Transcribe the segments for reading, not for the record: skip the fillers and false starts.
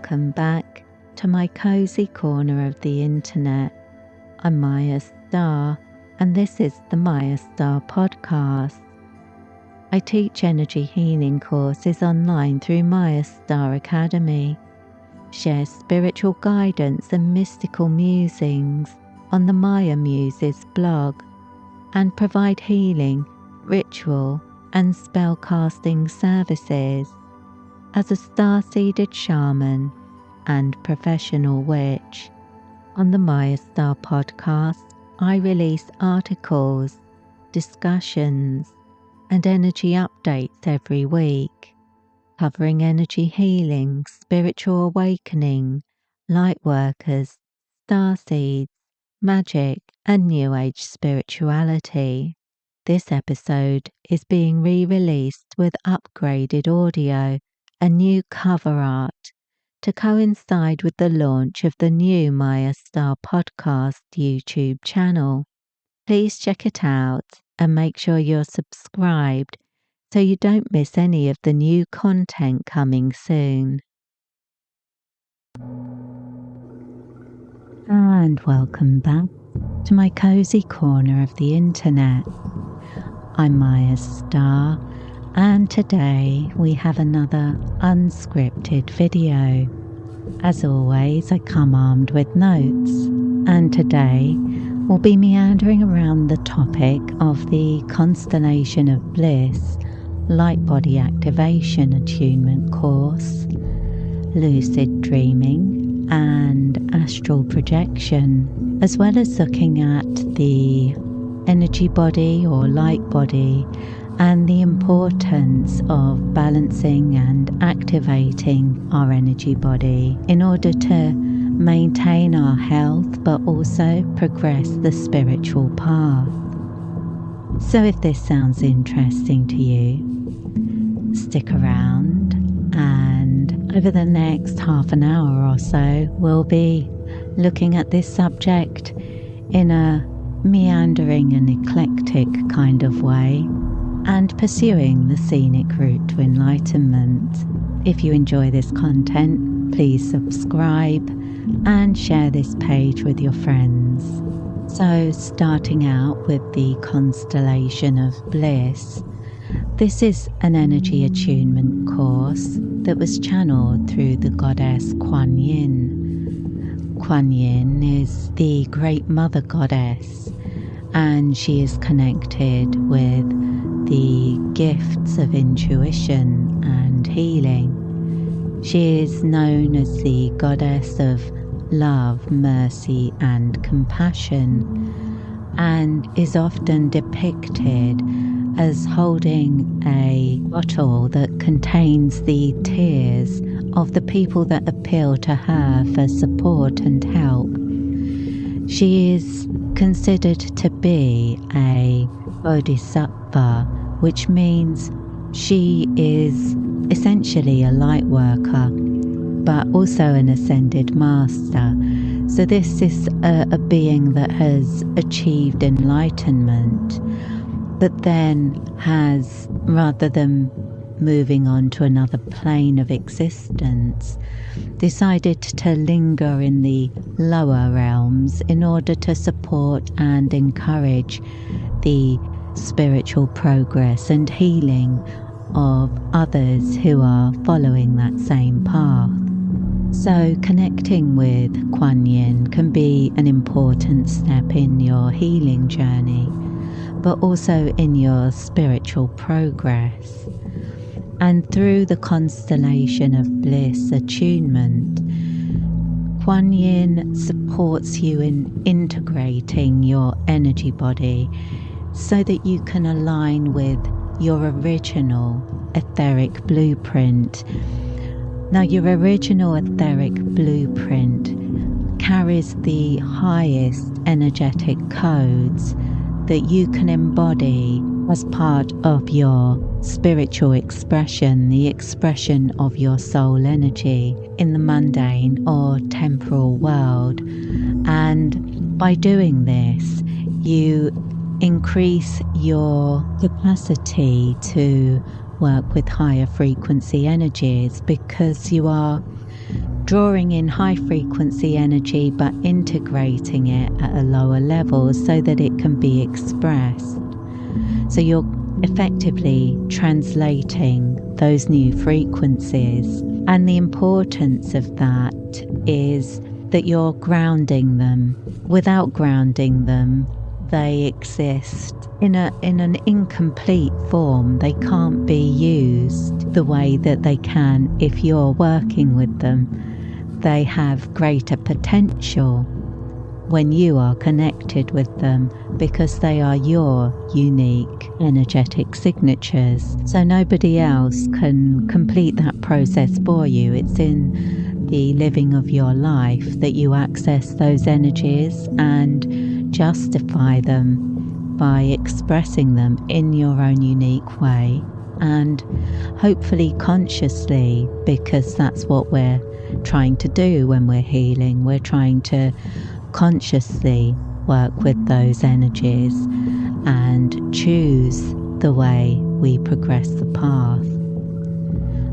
welcome back to my cozy corner of the internet. I'm Mayastar, and this is the Mayastar Podcast. I teach energy healing courses online through Mayastar Academy, share spiritual guidance and mystical musings on the Maya Muses blog, and provide healing, ritual, and spellcasting services. As a star-seeded shaman and professional witch, on the Mayastar Podcast, I release articles, discussions, and energy updates every week, covering energy healing, spiritual awakening, lightworkers, starseeds, magic, and New Age spirituality. This episode is being re-released with upgraded audio and new cover art to coincide with the launch of the new Mayastar Podcast YouTube channel. Please check it out and make sure you're subscribed so you don't miss any of the new content coming soon. And welcome back to my cozy corner of the internet. I'm Mayastar, and today we have another unscripted video. As always, I come armed with notes, and today we'll be meandering around the topic of the Constellation of Bliss Light Body Activation Attunement course, Lucid Dreaming, and Astral Projection, as well as looking at the energy body or light body and the importance of balancing and activating our energy body in order to maintain our health but also progress the spiritual path. So if this sounds interesting to you, stick around, and over the next half an hour or so we'll be looking at this subject in a meandering and eclectic kind of way, and pursuing the scenic route to enlightenment. If you enjoy this content, please subscribe and share this page with your friends. So, starting out with the Constellation of Bliss, this is an energy attunement course that was channeled through the goddess Kuan Yin. Kuan Yin is the great mother goddess, and she is connected with the gifts of intuition and healing. She is known as the goddess of love, mercy, and compassion, and is often depicted as holding a bottle that contains the tears of the people that appeal to her for support and help. She is considered to be a bodhisattva, which means she is essentially a light worker, but also an ascended master. So this is a being that has achieved enlightenment, but then has, rather than moving on to another plane of existence, decided to linger in the lower realms in order to support and encourage the spiritual progress and healing of others who are following that same path. So connecting with Kuan Yin can be an important step in your healing journey, but also in your spiritual progress. And through the Constellation of Bliss attunement, Kuan Yin supports you in integrating your energy body so that you can align with your original etheric blueprint. Now, your original etheric blueprint carries the highest energetic codes that you can embody as part of your spiritual expression, the expression of your soul energy in the mundane or temporal world. And by doing this, you increase your capacity to work with higher frequency energies, because you are drawing in high frequency energy but integrating it at a lower level so that it can be expressed. So you're effectively translating those new frequencies, and the importance of that is that you're grounding them. Without grounding them, they exist in an incomplete form. They can't be used the way that they can if you're working with them. They have greater potential when you are connected with them because they are your unique energetic signatures. So nobody else can complete that process for you. It's in the living of your life that you access those energies and justify them by expressing them in your own unique way, and hopefully consciously, because that's what we're trying to do when we're healing. We're trying to consciously work with those energies and choose the way we progress the path.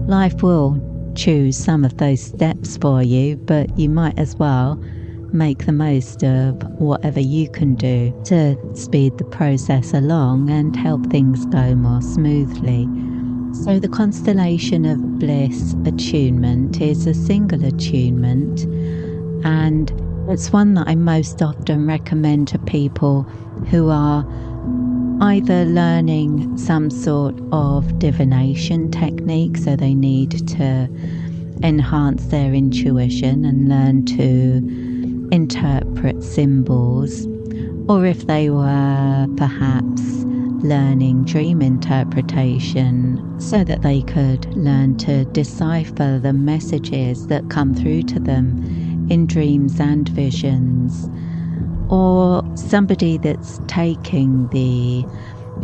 Life will choose some of those steps for you, but you might as well make the most of whatever you can do to speed the process along and help things go more smoothly. So the constellation of bliss attunement is a single attunement, and it's one that I most often recommend to people who are either learning some sort of divination technique, so they need to enhance their intuition and learn to interpret symbols, or if they were perhaps learning dream interpretation so that they could learn to decipher the messages that come through to them in dreams and visions, or somebody that's taking the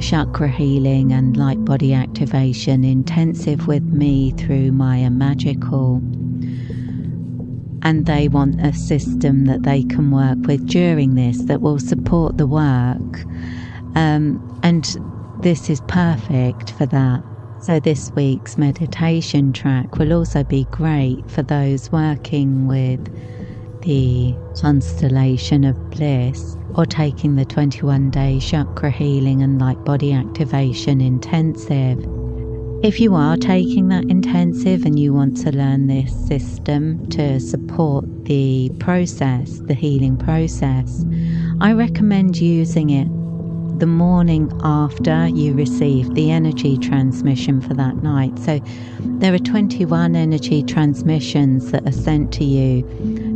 chakra healing and light body activation intensive with me through Maya Magical, and they want a system that they can work with during this that will support the work, and this is perfect for that. So this week's meditation track will also be great for those working with the constellation of bliss or taking the 21-day chakra healing and light body activation intensive. If you are taking that intensive and you want to learn this system to support the process, the healing process, I recommend using it the morning after you receive the energy transmission for that night. So there are 21 energy transmissions that are sent to you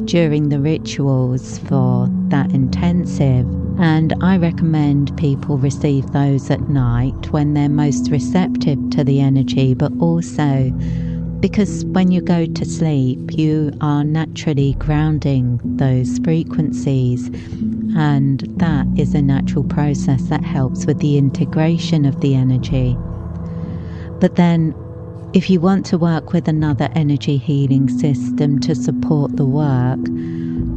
during the rituals for that intensive, and I recommend people receive those at night when they're most receptive to the energy, but also because when you go to sleep you are naturally grounding those frequencies, and that is a natural process that helps with the integration of the energy. But then if you want to work with another energy healing system to support the work,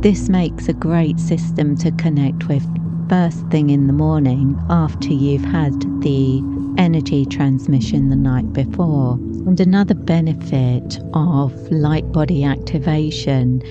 this makes a great system to connect with first thing in the morning after you've had the energy transmission the night before. And another benefit of light body activation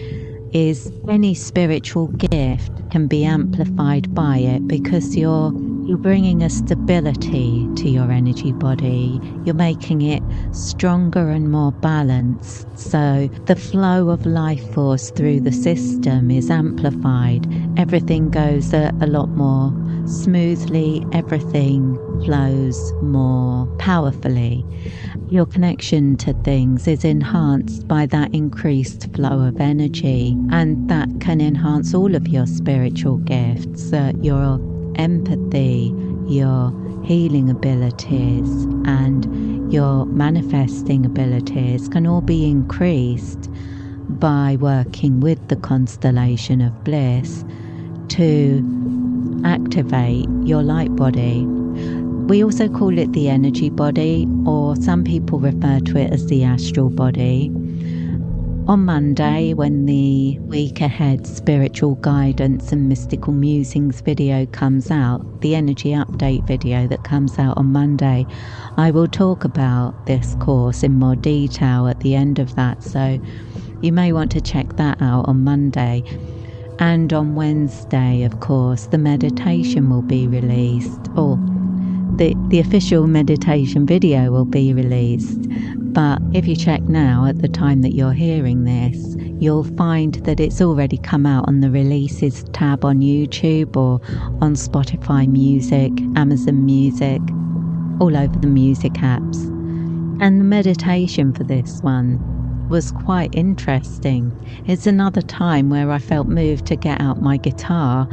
is any spiritual gift can be amplified by it, because you're bringing a stability to your energy body. You're making it stronger and more balanced. So the flow of life force through the system is amplified. Everything goes a lot more smoothly. Everything flows more powerfully. Your connection to things is enhanced by that increased flow of energy, and that can enhance all of your spiritual gifts, your empathy, your healing abilities, and your manifesting abilities can all be increased by working with the constellation of bliss to activate your light body. We also call it the energy body, or some people refer to it as the astral body. On Monday, when the week ahead spiritual guidance and mystical musings video comes out, the energy update video that comes out on Monday, I will talk about this course in more detail at the end of that. So you may want to check that out on Monday. And on Wednesday, of course, the meditation will be released, or the official meditation video will be released. But if you check now at the time that you're hearing this, you'll find that it's already come out on the releases tab on YouTube or on Spotify Music, Amazon Music, all over the music apps. And the meditation for this one was quite interesting. It's another time where I felt moved to get out my guitar,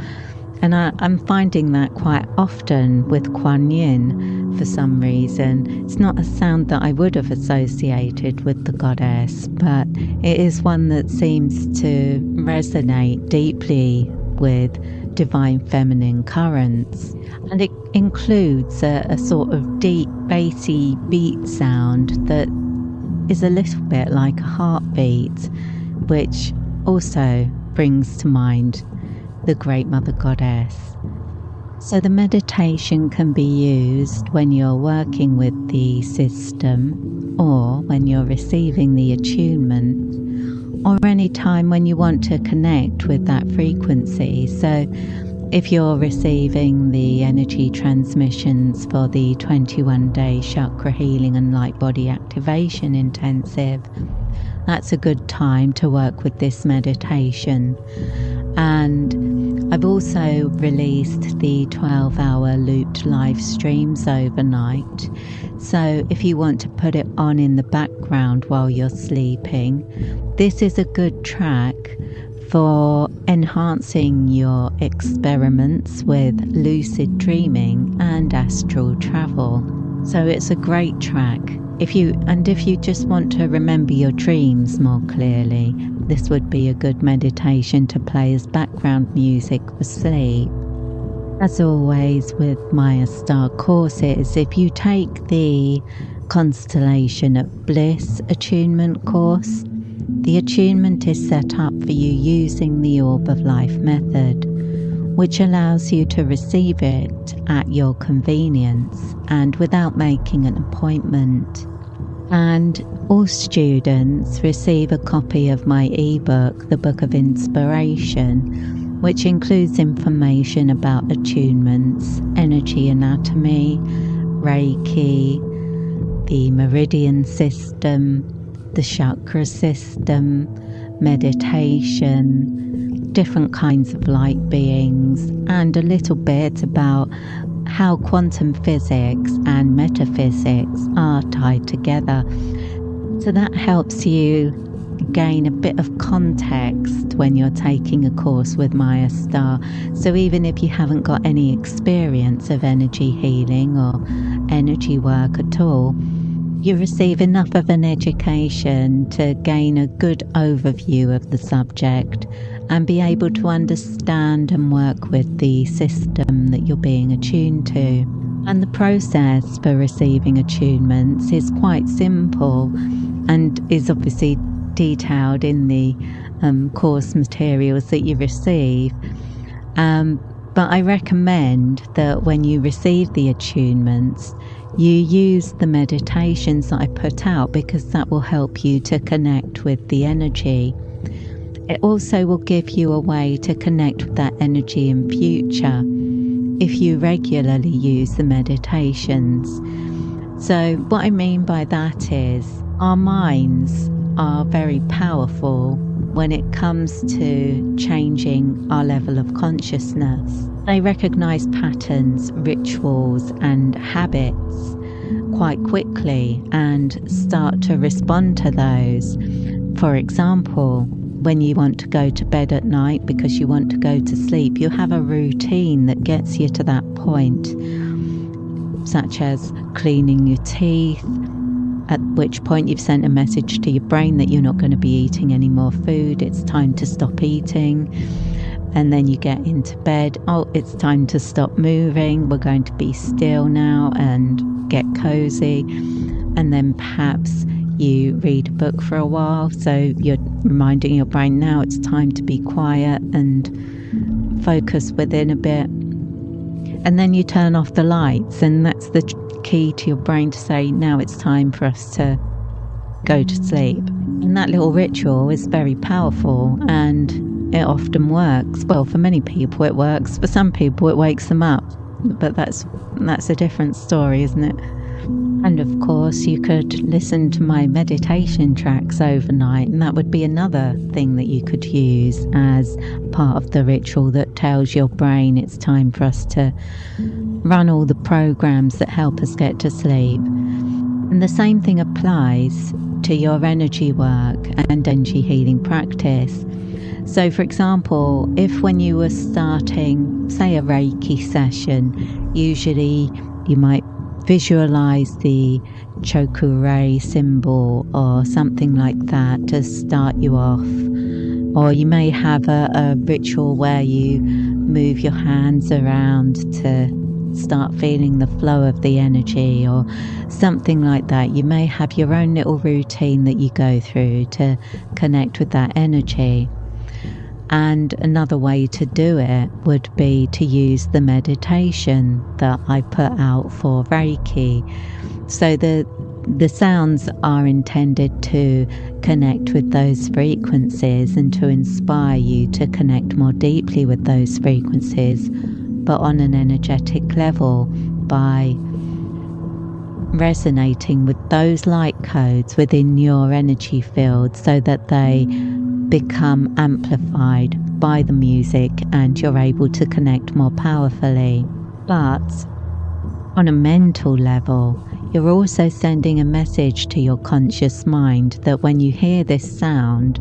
and I'm finding that quite often with Kuan Yin for some reason. It's not a sound that I would have associated with the goddess, but it is one that seems to resonate deeply with divine feminine currents. And it includes a sort of deep, bassy beat sound that is a little bit like a heartbeat, which also brings to mind the Great Mother Goddess. So the meditation can be used when you're working with the system, or when you're receiving the attunement, or any time when you want to connect with that frequency. So if you're receiving the energy transmissions for the 21-day chakra healing and light body activation intensive, that's a good time to work with this meditation. And I've also released the 12-hour looped live streams overnight. So if you want to put it on in the background while you're sleeping, this is a good track for enhancing your experiments with lucid dreaming and astral travel. So it's a great track. If you just want to remember your dreams more clearly, this would be a good meditation to play as background music for sleep. As always with Mayastar courses, if you take the Constellation of Bliss attunement course, the attunement is set up for you using the Orb of Life method, which allows you to receive it at your convenience and without making an appointment. And all students receive a copy of my ebook, The Book of Inspiration, which includes information about attunements, energy anatomy, Reiki, the meridian system, the chakra system, meditation, different kinds of light beings, and a little bit about how quantum physics and metaphysics are tied together. So that helps you gain a bit of context when you're taking a course with Mayastar. So even if you haven't got any experience of energy healing or energy work at all, you receive enough of an education to gain a good overview of the subject and be able to understand and work with the system that you're being attuned to. And the process for receiving attunements is quite simple and is obviously detailed in the course materials that you receive. But I recommend that when you receive the attunements, you use the meditations that I put out, because that will help you to connect with the energy. It also will give you a way to connect with that energy in future if you regularly use the meditations. So what I mean by that is our minds are very powerful when it comes to changing our level of consciousness. They recognize patterns, rituals, and habits quite quickly and start to respond to those. For example, when you want to go to bed at night because you want to go to sleep, you have a routine that gets you to that point, such as cleaning your teeth, at which point you've sent a message to your brain that you're not going to be eating any more food, it's time to stop eating. And then you get into bed, oh, it's time to stop moving, we're going to be still now and get cozy. And then perhaps you read a book for a while, so you're reminding your brain now it's time to be quiet and focus within a bit. And then you turn off the lights, and that's the key to your brain to say, now it's time for us to go to sleep. And that little ritual is very powerful, and it often works. Well, for many people it works. For some people it wakes them up. But that's a different story, isn't it? And of course you could listen to my meditation tracks overnight, and that would be another thing that you could use as part of the ritual that tells your brain it's time for us to run all the programs that help us get to sleep. And the same thing applies to your energy work and energy healing practice. So for example, if when you were starting, say, a Reiki session, usually you might visualize the chokure symbol or something like that to start you off. Or you may have a ritual where you move your hands around to start feeling the flow of the energy or something like that. You may have your own little routine that you go through to connect with that energy. And another way to do it would be to use the meditation that I put out for Reiki. So the sounds are intended to connect with those frequencies and to inspire you to connect more deeply with those frequencies, but on an energetic level, by resonating with those light codes within your energy field so that they become amplified by the music and you're able to connect more powerfully. But on a mental level, you're also sending a message to your conscious mind that when you hear this sound,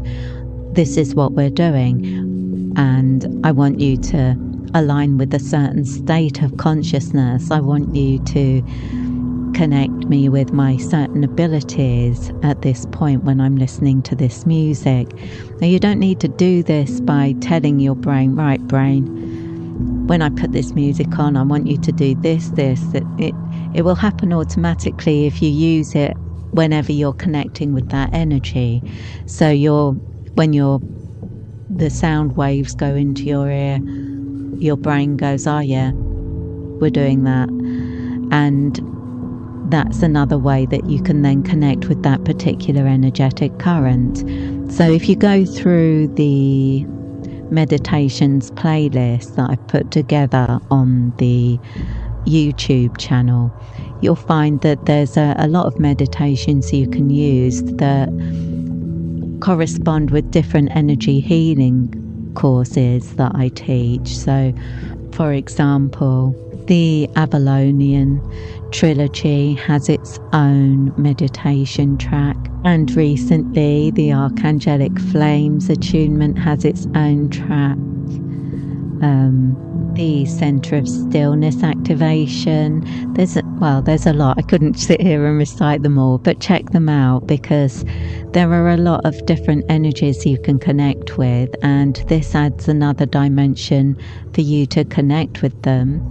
this is what we're doing, and I want you to align with a certain state of consciousness. I want you to connect me with my certain abilities at this point when I'm listening to this music. Now, you don't need to do this by telling your brain, right brain, when I put this music on, I want you to do this. It will happen automatically if you use it whenever you're connecting with that energy. So when the sound waves go into your ear, your brain goes, oh yeah, we're doing that. And that's another way that you can then connect with that particular energetic current. So if you go through the meditations playlist that I've put together on the YouTube channel, you'll find that there's a lot of meditations you can use that correspond with different energy healing courses that I teach. So, for example, the Avalonian trilogy has its own meditation track, and recently the Archangelic Flames attunement has its own track. The Center of Stillness activation, there's a lot. I couldn't sit here and recite them all, but check them out because there are a lot of different energies you can connect with, and this adds another dimension for you to connect with them.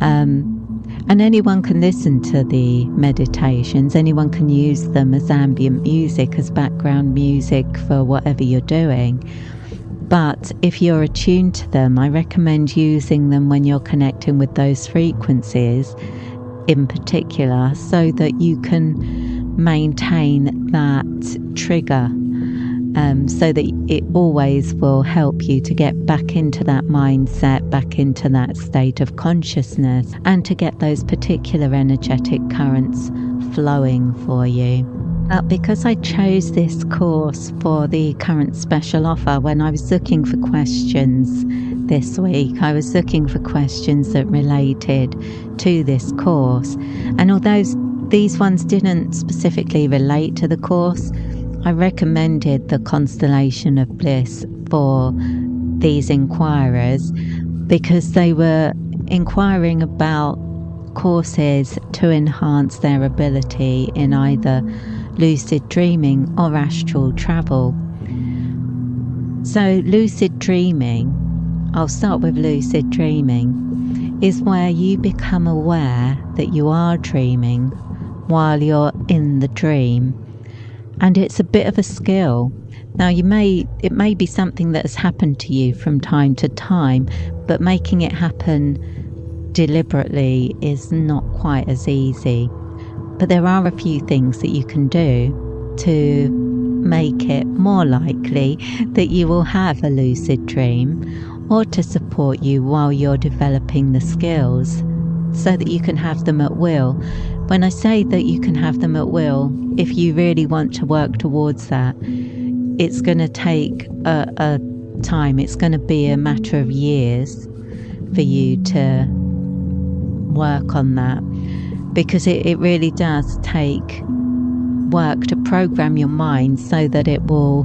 And anyone can listen to the meditations, anyone can use them as ambient music, as background music for whatever you're doing. But if you're attuned to them, I recommend using them when you're connecting with those frequencies in particular, so that you can maintain that trigger, so that it always will help you to get back into that mindset, back into that state of consciousness, and to get those particular energetic currents flowing for you. Because I chose this course for the current special offer, when I was looking for questions this week, I was looking for questions that related to this course. And although these ones didn't specifically relate to the course, I recommended the Constellation of Bliss for these inquirers because they were inquiring about courses to enhance their ability in either lucid dreaming or astral travel. So lucid dreaming, I'll start with lucid dreaming, is where you become aware that you are dreaming while you're in the dream. And it's a bit of a skill. Now it may be something that has happened to you from time to time, but making it happen deliberately is not quite as easy. But there are a few things that you can do to make it more likely that you will have a lucid dream, or to support you while you're developing the skills so that you can have them at will. When I say that you can have them at will, if you really want to work towards that, it's going to take a time. It's going to be a matter of years for you to work on that, because it really does take work to program your mind so that it will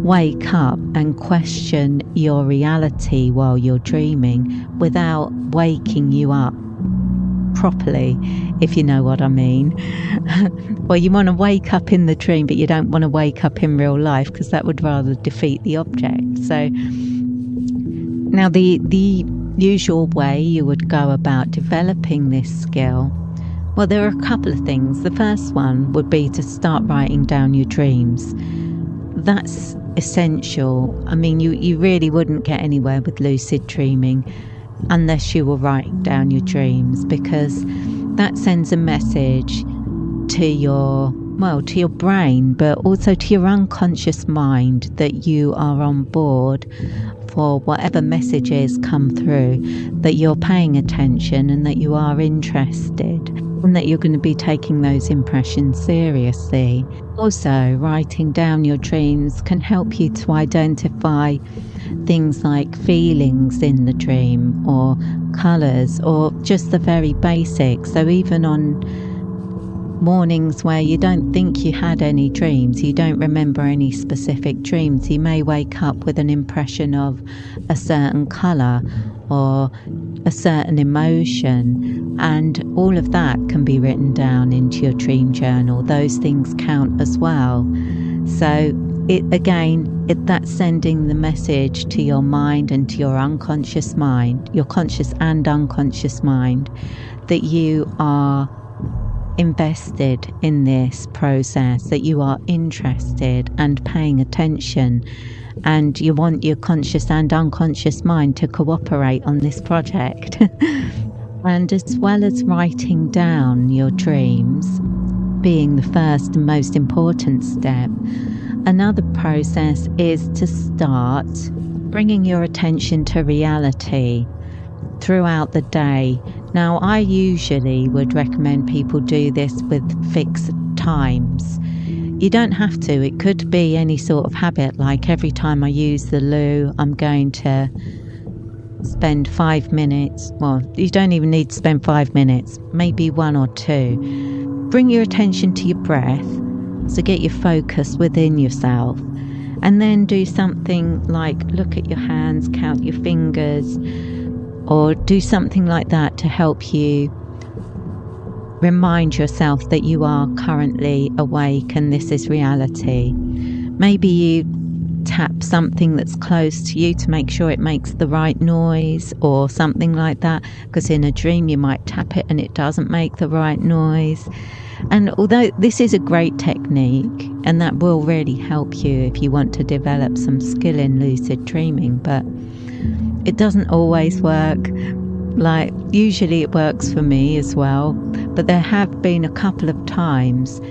wake up and question your reality while you're dreaming without waking you up properly, if you know what I mean. Well, you want to wake up in the dream, but you don't want to wake up in real life, because that would rather defeat the object. So now the usual way you would go about developing this skill, well, there are a couple of things. The first one would be to start writing down your dreams. That's essential. I mean, you really wouldn't get anywhere with lucid dreaming unless you were writing down your dreams, because that sends a message to your brain, but also to your unconscious mind that you are on board for whatever messages come through, that you're paying attention and that you are interested, and that you're going to be taking those impressions seriously. Also, writing down your dreams can help you to identify things like feelings in the dream, or colours, or just the very basics. So even on mornings where you don't think you had any dreams, you don't remember any specific dreams, you may wake up with an impression of a certain colour or a certain emotion, and all of that can be written down into your dream journal. Those things count as well. So that's sending the message to your mind and to your unconscious mind, your conscious and unconscious mind, that you are invested in this process, that you are interested and paying attention, and you want your conscious and unconscious mind to cooperate on this project. And as well as writing down your dreams being the first and most important step, another process is to start bringing your attention to reality throughout the day. Now, I usually would recommend people do this with fixed times. You don't have to. It could be any sort of habit, like every time I use the loo, I'm going to spend 5 minutes. Well, you don't even need to spend 5 minutes, maybe 1 or 2. Bring your attention to your breath, so get your focus within yourself, and then do something like look at your hands, count your fingers, or do something like that to help you remind yourself that you are currently awake and this is reality. Maybe you tap something that's close to you to make sure it makes the right noise, or something like that, because in a dream you might tap it and it doesn't make the right noise. And although this is a great technique, and that will really help you if you want to develop some skill in lucid dreaming, but it doesn't always work. Like, usually it works for me as well, but there have been a couple of times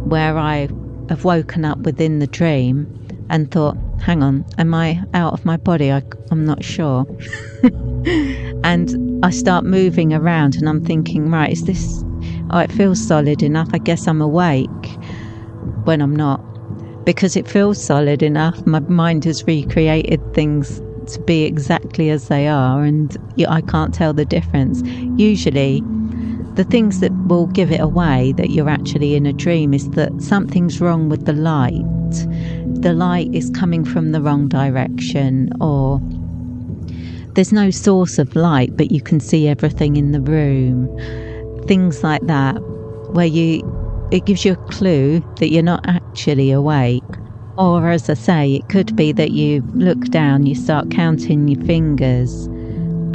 where I have woken up within the dream and thought, hang on, am I out of my body? I'm not sure. And I start moving around and I'm thinking, right, is this, it feels solid enough, I guess I'm awake, when I'm not. Because it feels solid enough, my mind has recreated things to be exactly as they are, and I can't tell the difference. Usually the things that will give it away that you're actually in a dream is that something's wrong with the light. The light is coming from the wrong direction, or there's no source of light but you can see everything in the room. Things like that, where it gives you a clue that you're not actually awake. Or, as I say, it could be that you look down, you start counting your fingers,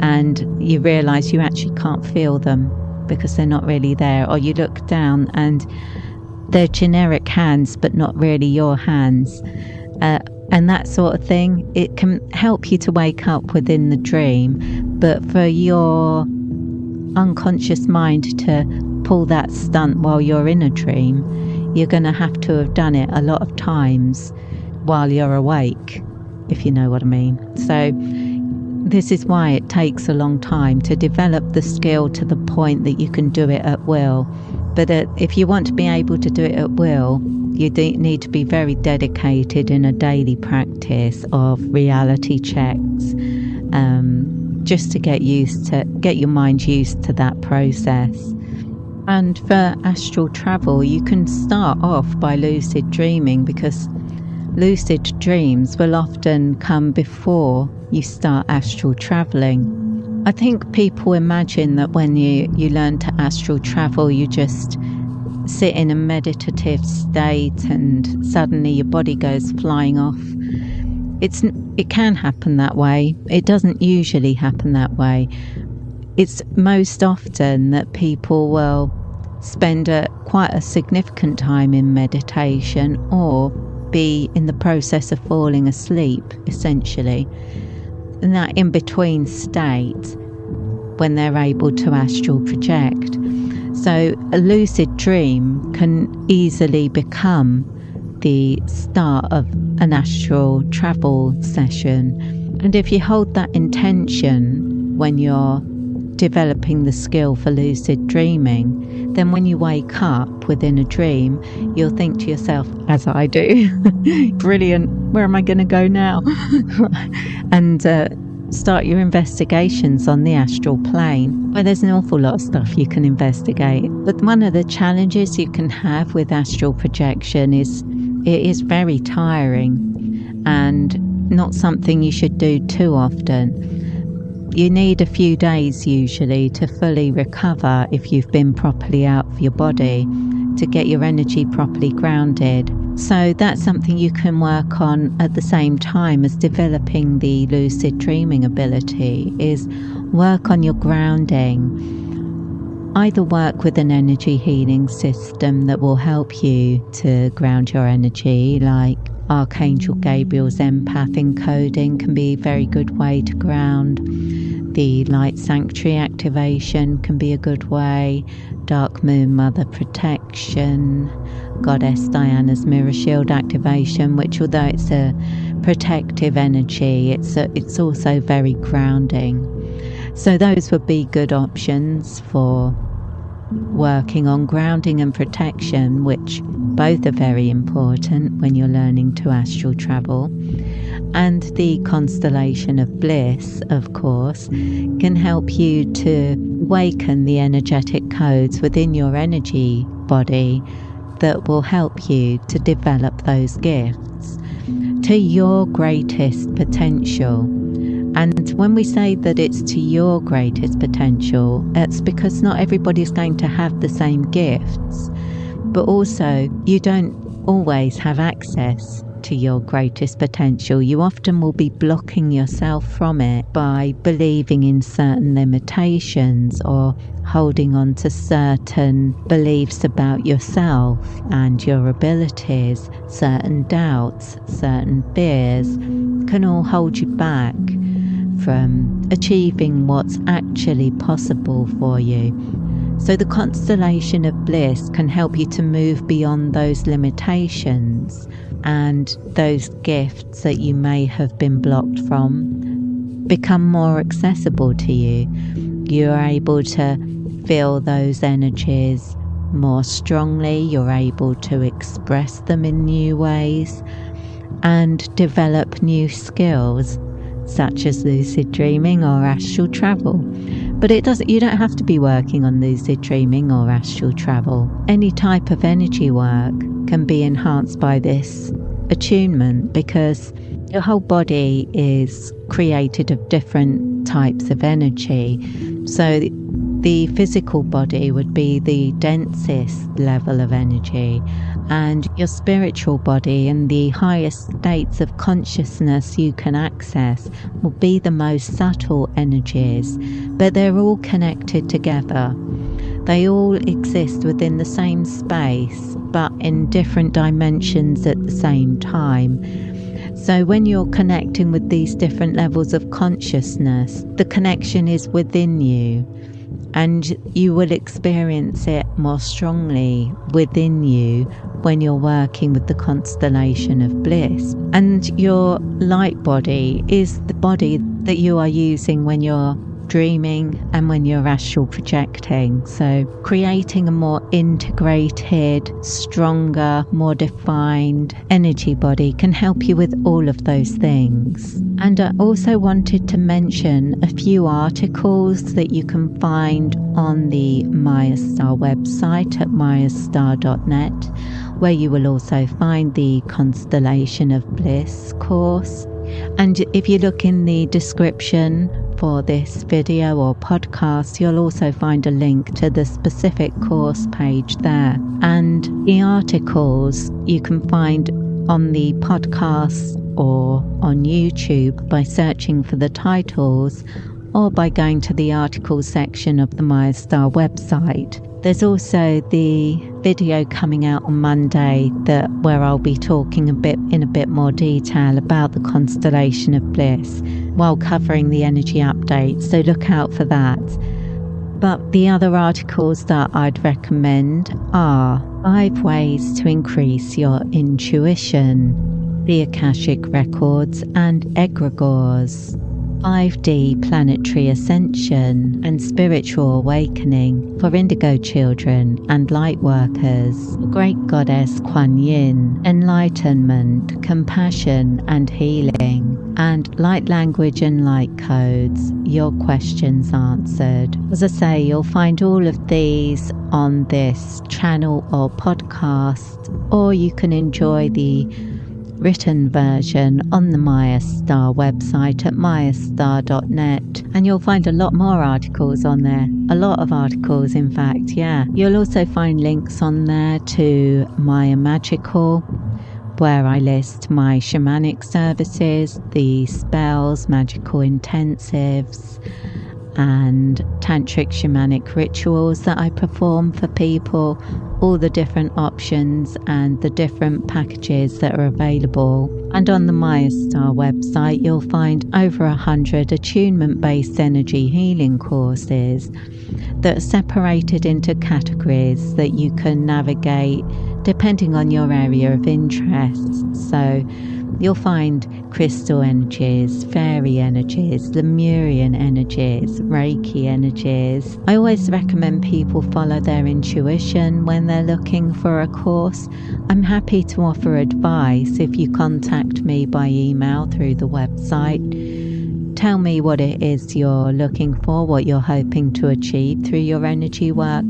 and you realise you actually can't feel them because they're not really there. Or you look down and they're generic hands but not really your hands. And that sort of thing, it can help you to wake up within the dream, but for your unconscious mind to pull that stunt while you're in a dream, you're going to have to have done it a lot of times while you're awake, if you know what I mean. So this is why it takes a long time to develop the skill to the point that you can do it at will. But if you want to be able to do it at will, you need to be very dedicated in a daily practice of reality checks, just to get your mind used to that process. And for astral travel, you can start off by lucid dreaming, because lucid dreams will often come before you start astral traveling. I think people imagine that when you learn to astral travel, you just sit in a meditative state and suddenly your body goes flying off. It can happen that way. It doesn't usually happen that way. It's most often that people will spend quite a significant time in meditation or be in the process of falling asleep, essentially. And that in-between state when they're able to astral project. So a lucid dream can easily become the start of an astral travel session. And if you hold that intention when you're developing the skill for lucid dreaming, then when you wake up within a dream, you'll think to yourself, as I do, brilliant, where am I going to go now? And start your investigations on the astral plane, where there's an awful lot of stuff you can investigate. But one of the challenges you can have with astral projection is it is very tiring and not something you should do too often. You need a few days usually to fully recover if you've been properly out of your body, to get your energy properly grounded. So that's something you can work on at the same time as developing the lucid dreaming ability, is work on your grounding. Either work with an energy healing system that will help you to ground your energy, like Archangel Gabriel's empath encoding can be a very good way to ground. The light sanctuary activation can be a good way. Dark moon mother protection. Goddess Diana's mirror shield activation, which although it's a protective energy, it's also very grounding. So those would be good options for working on grounding and protection, which both are very important when you're learning to astral travel. And the constellation of bliss, of course, can help you to awaken the energetic codes within your energy body that will help you to develop those gifts to your greatest potential. And when we say that it's to your greatest potential, it's because not everybody's going to have the same gifts, but also you don't always have access to your greatest potential. You often will be blocking yourself from it by believing in certain limitations or holding on to certain beliefs about yourself and your abilities. Certain doubts, certain fears can all hold you back from achieving what's actually possible for you. So the constellation of bliss can help you to move beyond those limitations, and those gifts that you may have been blocked from become more accessible to you. You're able to feel those energies more strongly, you're able to express them in new ways and develop new skills such as lucid dreaming or astral travel. But you don't have to be working on lucid dreaming or astral travel. Any type of energy work can be enhanced by this attunement, because your whole body is created of different types of energy. So the physical body would be the densest level of energy, and your spiritual body and the highest states of consciousness you can access will be the most subtle energies, but they're all connected together. They all exist within the same space, but in different dimensions at the same time. So when you're connecting with these different levels of consciousness, the connection is within you. and you will experience it more strongly within you when you're working with the constellation of bliss. And your light body is the body that you are using when you're dreaming and when you're astral projecting. So creating a more integrated, stronger, more defined energy body can help you with all of those things. And I also wanted to mention a few articles that you can find on the Mayastar website at mayastar.net, where you will also find the Constellation of Bliss course. And if you look in the description for this video or podcast, you'll also find a link to the specific course page there. And the articles you can find on the podcast or on YouTube by searching for the titles, or by going to the articles section of the Mayastar website. There's also the video coming out on Monday where I'll be talking in a bit more detail about the Constellation of Bliss while covering the energy update, so look out for that. But the other articles that I'd recommend are 5 ways to increase your intuition, the Akashic Records and Egregores, 5D Planetary Ascension and Spiritual Awakening for Indigo Children and Lightworkers, Great Goddess Kuan Yin, Enlightenment, Compassion and Healing, and Light Language and Light Codes, Your Questions Answered. As I say, you'll find all of these on this channel or podcast, or you can enjoy the written version on the Mayastar website at mayastar.net, and you'll find a lot more articles on there, a lot of articles in fact. You'll also find links on there to Maya Magical, where I list my shamanic services, the spells, magical intensives and tantric shamanic rituals that I perform for people, all the different options and the different packages that are available. And on the Mayastar website, you'll find over 100 attunement-based energy healing courses that are separated into categories that you can navigate depending on your area of interest. So you'll find crystal energies, fairy energies, Lemurian energies, Reiki energies. I always recommend people follow their intuition when they're looking for a course. I'm happy to offer advice if you contact me by email through the website. Tell me what it is you're looking for, what you're hoping to achieve through your energy work.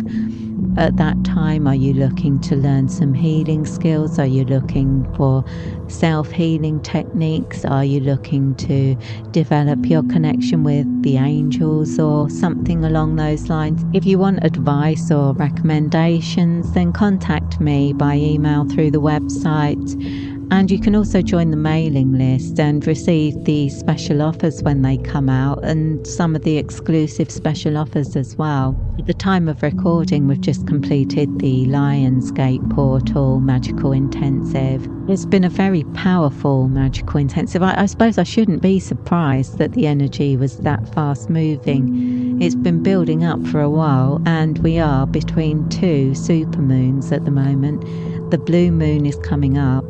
At that time, are you looking to learn some healing skills? Are you looking for self-healing techniques? Are you looking to develop your connection with the angels or something along those lines? If you want advice or recommendations, then contact me by email through the website. And you can also join the mailing list and receive the special offers when they come out, and some of the exclusive special offers as well. At the time of recording, we've just completed the Lionsgate Portal Magical Intensive. It's been a very powerful magical intensive. I suppose I shouldn't be surprised that the energy was that fast moving. It's been building up for a while, and we are between 2 supermoons at the moment. The blue moon is coming up,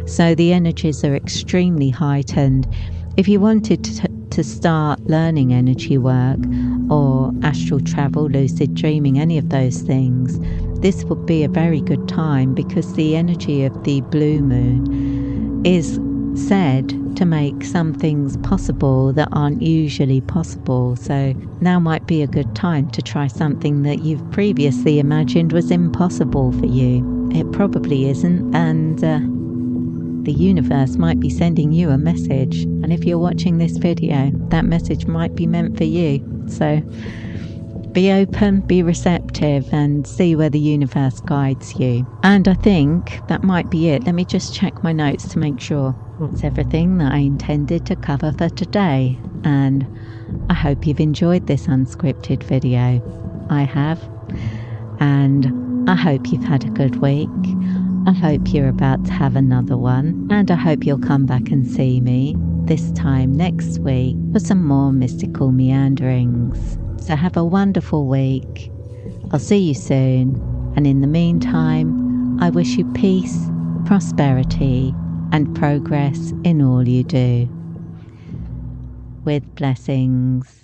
so the energies are extremely heightened. If you wanted to start learning energy work or astral travel, lucid dreaming, any of those things, this would be a very good time, because the energy of the blue moon is said to make some things possible that aren't usually possible. So now might be a good time to try something that you've previously imagined was impossible for you. It probably isn't, and the universe might be sending you a message. And if you're watching this video, that message might be meant for you. So be open, be receptive, and see where the universe guides you. And I think that might be it. Let me just check my notes to make sure that's everything that I intended to cover for today. And I hope you've enjoyed this unscripted video. I have. And I hope you've had a good week. I hope you're about to have another one. And I hope you'll come back and see me this time next week for some more mystical meanderings. So have a wonderful week. I'll see you soon. And in the meantime, I wish you peace, prosperity, and progress in all you do. With blessings.